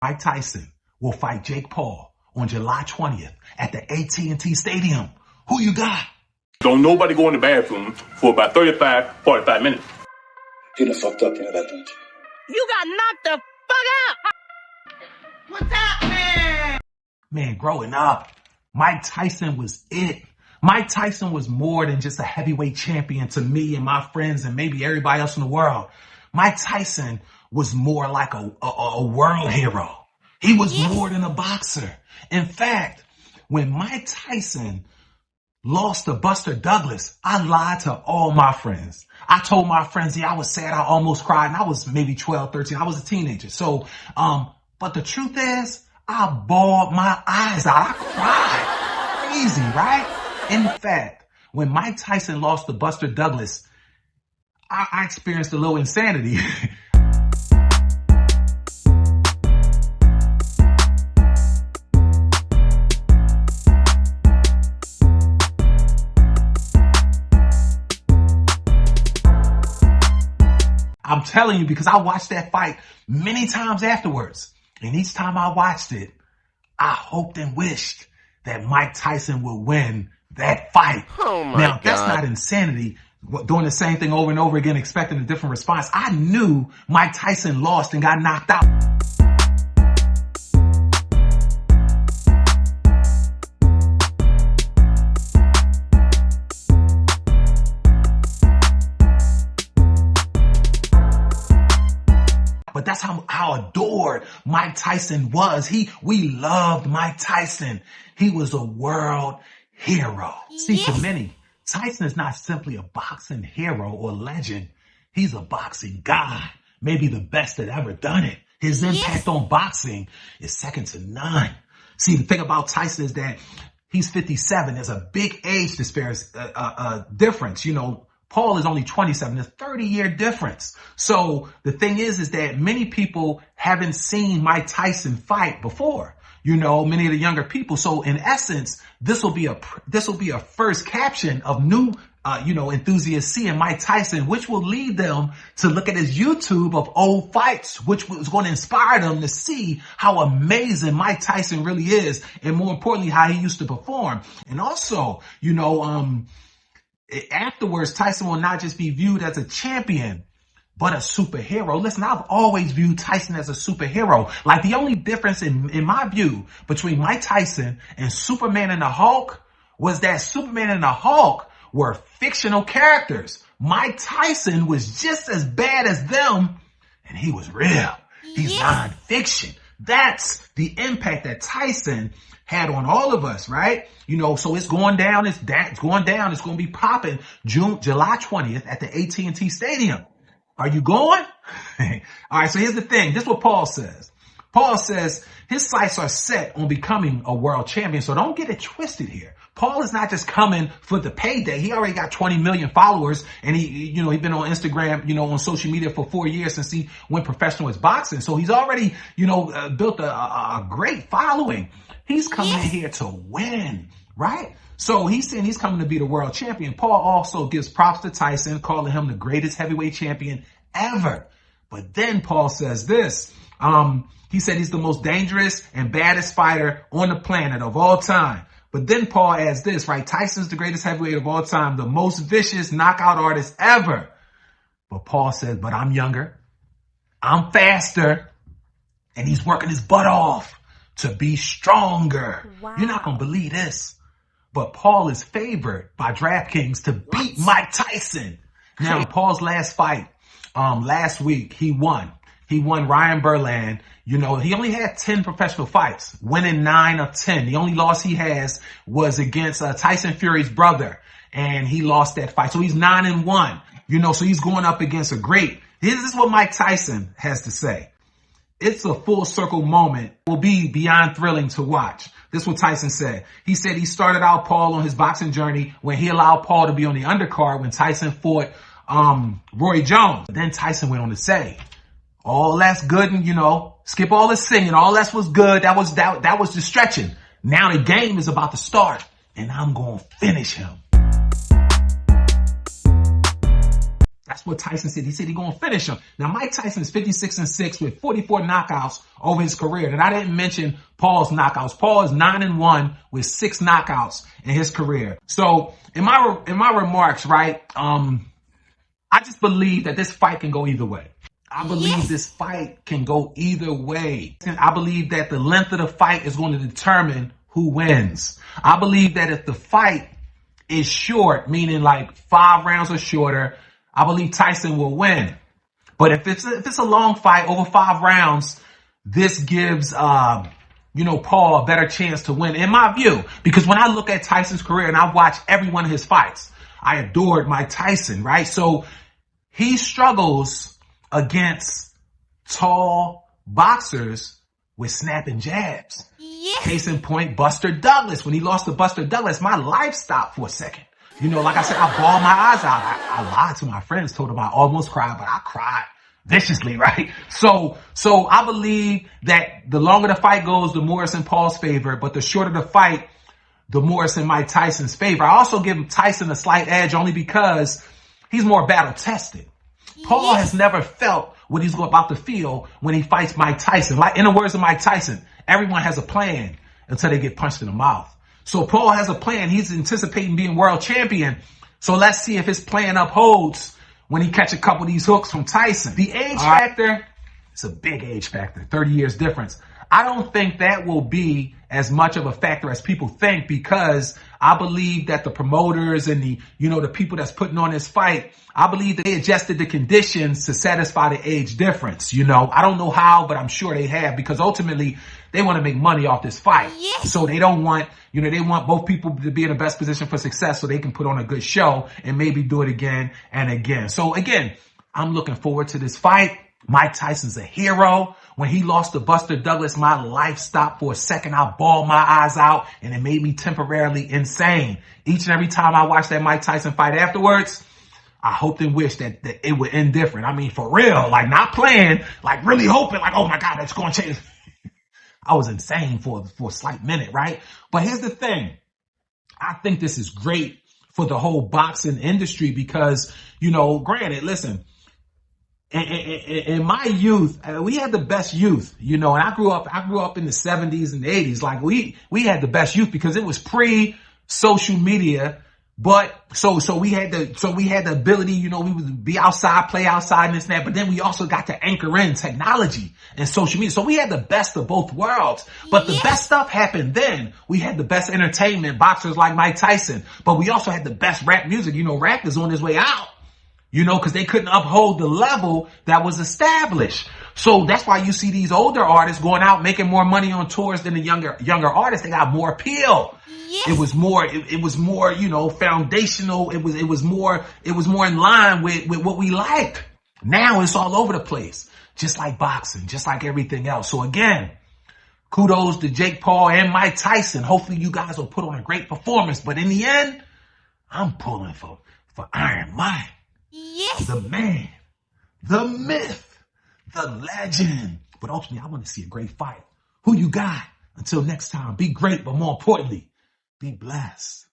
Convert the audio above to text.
Mike Tyson will fight Jake Paul on July 20th at the AT&T Stadium. Who you got? Don't nobody go in the bathroom for about 45 minutes. You done fucked up, you know that, don't you? You got knocked the fuck out! What's up, man? Man, growing up, Mike Tyson was it. Mike Tyson was more than just a heavyweight champion to me and my friends and maybe everybody else in the world. Mike Tyson was more like a world hero. He was more than a boxer. In fact, when Mike Tyson lost to Buster Douglas, I lied to all my friends. I told my friends, I was sad, I almost cried, and I was maybe 12, 13. I was a teenager. So, but the truth is, I bawled my eyes out. I cried. Crazy, right? In fact, when Mike Tyson lost to Buster Douglas, I experienced a little insanity. I'm telling you, because I watched that fight many times afterwards. And each time I watched it, I hoped and wished that Mike Tyson would win that fight. Oh my now, God. That's not insanity, doing the same thing over and over again, expecting a different response. I knew Mike Tyson lost and got knocked out. But that's how adored Mike Tyson was. We loved Mike Tyson. He was a world hero. See, to many, Tyson is not simply a boxing hero or legend. He's a boxing god, maybe the best that ever done it. His impact on boxing is second to none. See, the thing about Tyson is that he's 57. There's a big age difference. You know, Paul is only 27. There's a 30-year difference. So the thing is that many people haven't seen Mike Tyson fight before. You know, many of the younger people. So in essence, this will be a first caption of new, enthusiasts seeing Mike Tyson, which will lead them to look at his YouTube of old fights, which was going to inspire them to see how amazing Mike Tyson really is. And more importantly, how he used to perform. And also, afterwards, Tyson will not just be viewed as a champion, but a superhero. Listen, I've always viewed Tyson as a superhero. Like, the only difference in my view between Mike Tyson and Superman and the Hulk was that Superman and the Hulk were fictional characters. Mike Tyson was just as bad as them, and he was real. He's nonfiction. That's the impact that Tyson had on all of us, right? So it's going down. It's going down. It's going to be popping July 20th at the AT&T Stadium. Are you going? All right. So here's the thing. This is what Paul says. Paul says his sights are set on becoming a world champion. So don't get it twisted here. Paul is not just coming for the payday. He already got 20 million followers, and he's been on Instagram, on social media for 4 years since he went professional as boxing. So he's already, built a great following. He's coming in here to win, right? So he's saying he's coming to be the world champion. Paul also gives props to Tyson, calling him the greatest heavyweight champion ever. But then Paul says this. He said he's the most dangerous and baddest fighter on the planet of all time. But then Paul adds this, right? Tyson's the greatest heavyweight of all time, the most vicious knockout artist ever. But Paul says, but I'm younger, I'm faster, and he's working his butt off to be stronger. Wow. You're not going to believe this, but Paul is favored by DraftKings to beat Mike Tyson. Now, Paul's last fight, last week, he won. He won Ryan Berland. He only had 10 professional fights, winning 9 of 10. The only loss he has was against Tyson Fury's brother, and he lost that fight. So he's 9-1. So he's going up against a great. This is what Mike Tyson has to say. It's a full circle moment. Will be beyond thrilling to watch. This is what Tyson said. He said he started out Paul on his boxing journey when he allowed Paul to be on the undercard when Tyson fought Roy Jones. Then Tyson went on to say, all that's good and, skip all the singing. All that was good. That was the stretching. Now the game is about to start, and I'm going to finish him. That's what Tyson said. He said he's going to finish him. Now, Mike Tyson is 56-6 with 44 knockouts over his career. And I didn't mention Paul's knockouts. Paul is 9-1 with 6 knockouts in his career. So in my remarks, right, I just believe that this fight can go either way. I believe this fight can go either way. I believe that the length of the fight is going to determine who wins. I believe that if the fight is short, meaning like 5 rounds or shorter, I believe Tyson will win. But if it's a long fight over 5 rounds, this gives Paul a better chance to win, in my view. Because when I look at Tyson's career and I watch every one of his fights, I adored Mike Tyson, right? So he struggles against tall boxers with snapping jabs. Yes. Case in point, Buster Douglas. When he lost to Buster Douglas, my life stopped for a second. Like I said, I bawled my eyes out. I lied to my friends, told them I almost cried, but I cried viciously, right? So I believe that the longer the fight goes, the more it's in Paul's favor, but the shorter the fight, the more it's in Mike Tyson's favor. I also give Tyson a slight edge only because he's more battle tested. Paul has never felt what he's about to feel when he fights Mike Tyson. Like, in the words of Mike Tyson, everyone has a plan until they get punched in the mouth. So Paul has a plan. He's anticipating being world champion. So let's see if his plan upholds when he catch a couple of these hooks from Tyson. The age factor, it's a big age factor, 30 years difference. I don't think that will be as much of a factor as people think, because I believe that the promoters and the people that's putting on this fight, I believe that they adjusted the conditions to satisfy the age difference. I don't know how, but I'm sure they have, because ultimately they want to make money off this fight. Yes. So they don't want, they want both people to be in the best position for success so they can put on a good show and maybe do it again and again. So again, I'm looking forward to this fight. Mike Tyson's a hero. When he lost to Buster Douglas, my life stopped for a second. I bawled my eyes out and it made me temporarily insane. Each and every time I watched that Mike Tyson fight afterwards, I hoped and wished that it would end different. I mean, for real, like not playing, like really hoping, like, oh my God, that's going to change. I was insane for a slight minute, right? But here's the thing. I think this is great for the whole boxing industry because, granted, listen, in my youth, we had the best youth, and I grew up in the 70s and 80s. Like we had the best youth because it was pre-social media. But so we had the ability, we would be outside, play outside and this and that. But then we also got to anchor in technology and social media. So we had the best of both worlds. But the best stuff happened then. We had the best entertainment, boxers like Mike Tyson. But we also had the best rap music. Rap is on his way out. Because they couldn't uphold the level that was established. So that's why you see these older artists going out making more money on tours than the younger artists. They got more appeal. Yes. It was more, foundational. It was more in line with what we liked. Now it's all over the place. Just like boxing, just like everything else. So again, kudos to Jake Paul and Mike Tyson. Hopefully you guys will put on a great performance. But in the end, I'm pulling for Iron Mike. Yes. The man, the myth, the legend. But ultimately, I want to see a great fight. Who you got? Until next time, be great, but more importantly, be blessed.